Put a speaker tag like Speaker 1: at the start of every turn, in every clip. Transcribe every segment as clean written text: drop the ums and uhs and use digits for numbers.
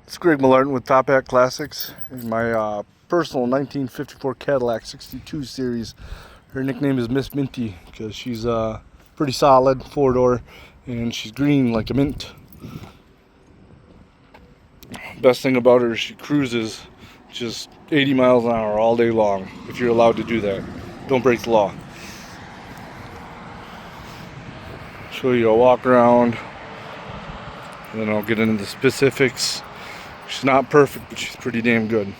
Speaker 1: It's Greg Millarton with Top Hat Classics in my personal 1954 Cadillac 62 series. Her nickname is Miss Minty because she's pretty solid, 4-door, and she's green like a mint. Best thing about her is she cruises just 80 miles an hour all day long, if you're allowed to do that. Don't break the law. Show you a walk around, and then I'll get into the specifics. She's not perfect, but she's pretty damn good.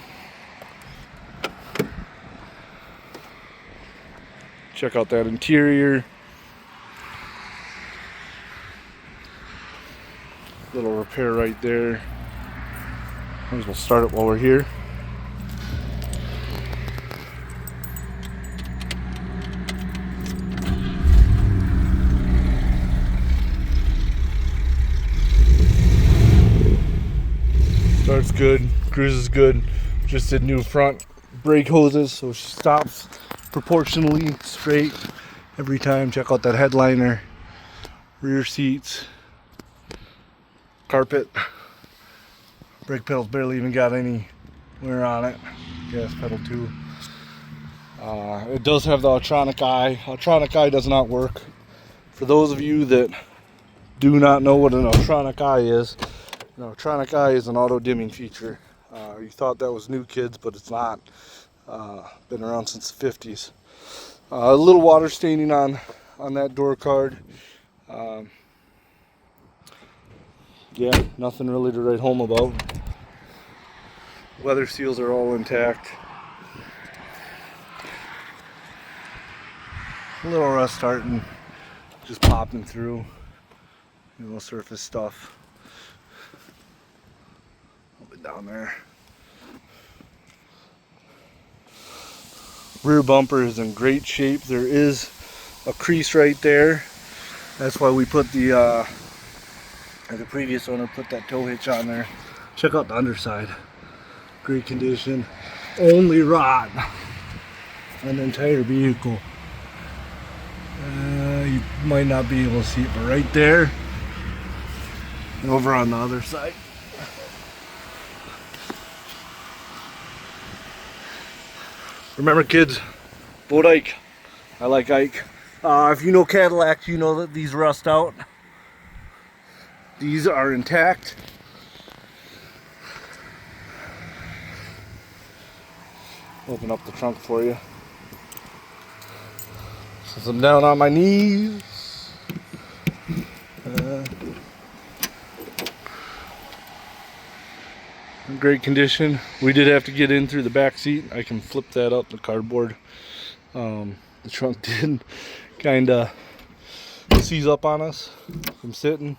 Speaker 1: Check out that interior. Little repair right there. Might as well start it while we're here. Starts good, cruises good. Just did new front brake hoses, so she stops proportionally straight every time. Check out that headliner, rear seats, carpet. Brake pedal's barely even got any wear on it. Gas pedal too. It does have the electronic eye. Electronic eye does not work. For those of you that do not know what an electronic eye is, an electronic eye is an auto dimming feature. You thought that was new, kids, but it's not. Been around since the 50s. A little water staining on that door card. Yeah, nothing really to write home about. Weather seals are all intact. A little rust starting, just popping through. Surface stuff. Down there. Rear bumper is in great shape. There is a crease right there. That's why we put the previous owner put that tow hitch on there. Check out the underside. Great condition. Only rot on the entire vehicle. You might not be able to see it, but right there and over on the other side. Remember, kids, vote Ike. I like Ike. If you know Cadillac, you know that these rust out. These are intact. Open up the trunk for you. Since I'm down on my knees. In great condition. We did have to get in through the back seat. I can flip that up, the cardboard. The trunk did kind of seize up on us from sitting.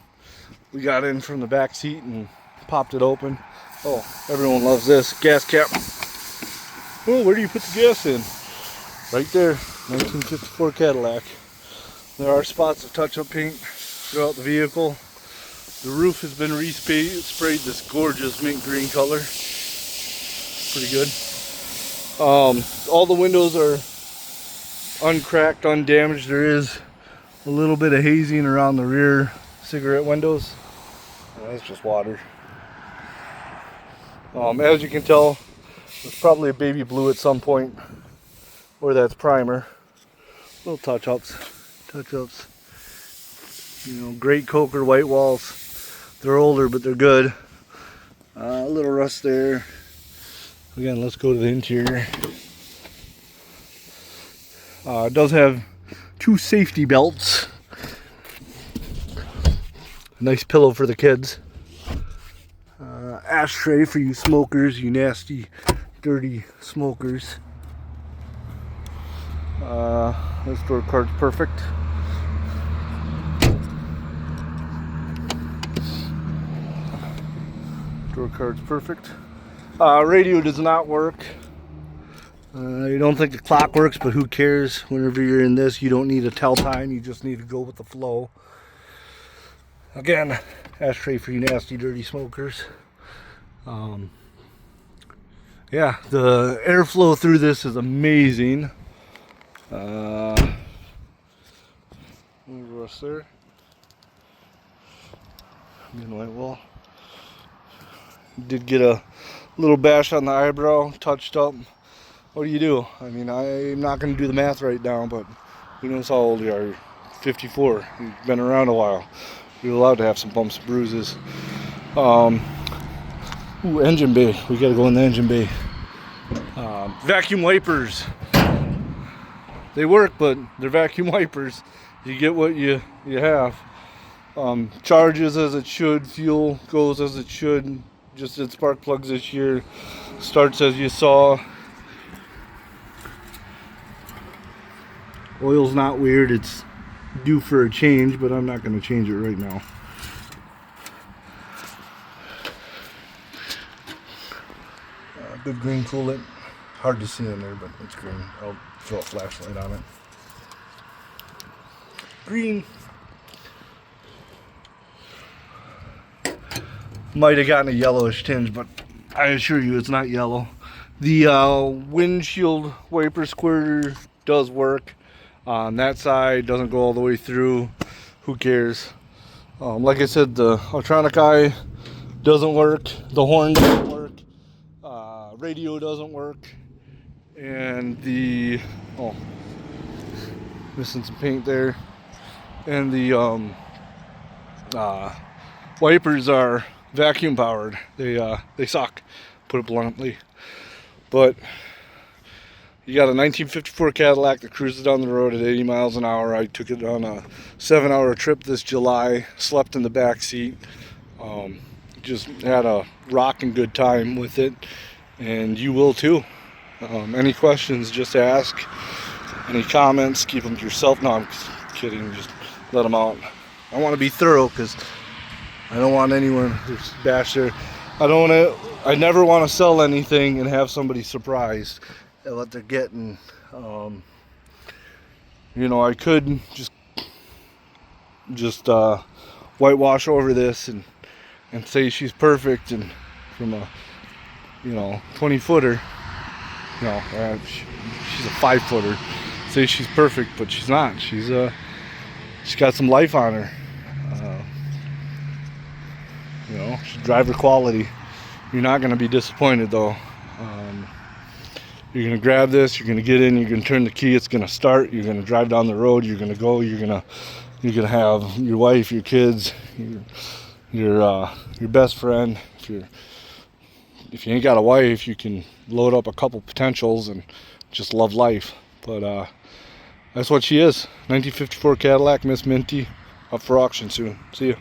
Speaker 1: We got in from the back seat and popped it open. Oh, everyone loves this. Gas cap. Oh, where do you put the gas in? Right there. 1954 Cadillac. There are spots of touch-up paint throughout the vehicle. The roof has been sprayed this gorgeous mint green color. Pretty good. All the windows are uncracked, undamaged. There is a little bit of hazing around the rear cigarette windows. That's just water. As you can tell, there's probably a baby blue at some point, or that's primer. Little touch-ups. Great Coker white walls. They're older, but they're good. A little rust there. Again, let's go to the interior. It does have 2 safety belts. A nice pillow for the kids. Ashtray for you smokers, you nasty, dirty smokers. This door card's perfect. Door card's perfect. Radio does not work. You don't think the clock works, but who cares? Whenever you're in this, you don't need to tell time. You just need to go with the flow. Again, ashtray for you nasty, dirty smokers. Yeah, the airflow through this is amazing. Rust there. White wall. Did get a little bash on the eyebrow, touched up. What do you do? I mean, I'm not going to do the math right now, but who knows how old you are. You're 54. You've been around a while. You're allowed to have some bumps and bruises. Ooh, engine bay. We got to go in the engine bay. Vacuum wipers. They work, but they're vacuum wipers. You get what you have. Charges as it should. Fuel goes as it should. Just did spark plugs this year. Starts as you saw. Oil's not weird. It's due for a change, but I'm not going to change it right now. Good green coolant. Hard to see in there, but it's green. I'll throw a flashlight on it. Green. Might have gotten a yellowish tinge, but I assure you it's not yellow. The windshield wiper squirter does work. On that side, doesn't go all the way through. Who cares? Like I said, the electronic eye doesn't work. The horn doesn't work. Radio doesn't work. And the missing some paint there. And the wipers are vacuum powered. They suck, put it bluntly. But you got a 1954 Cadillac that cruises down the road at 80 miles an hour. I took it on a 7-hour trip this July. Slept in the back seat. Just had a rocking good time with it, and you will too. Any questions, just ask. Any comments, keep them to yourself. No, I'm kidding. Just let them out. I want to be thorough because I don't want anyone who's bashed there. I never want to sell anything and have somebody surprised at what they're getting. You know, I could just whitewash over this and say she's perfect, and from a 20-footer, she's a 5-footer. Say she's perfect, but she's not. She's got some life on her. She's driver quality. You're not going to be disappointed though. You're going to grab this, you're going to get in, you're going to turn the key, it's going to start, you're going to drive down the road, you're going to go, you're going to have your wife, your kids, your best friend. If you ain't got a wife, you can load up a couple potentials and just love life. But that's what she is. 1954 Cadillac Ms. Minty, up for auction soon. See ya.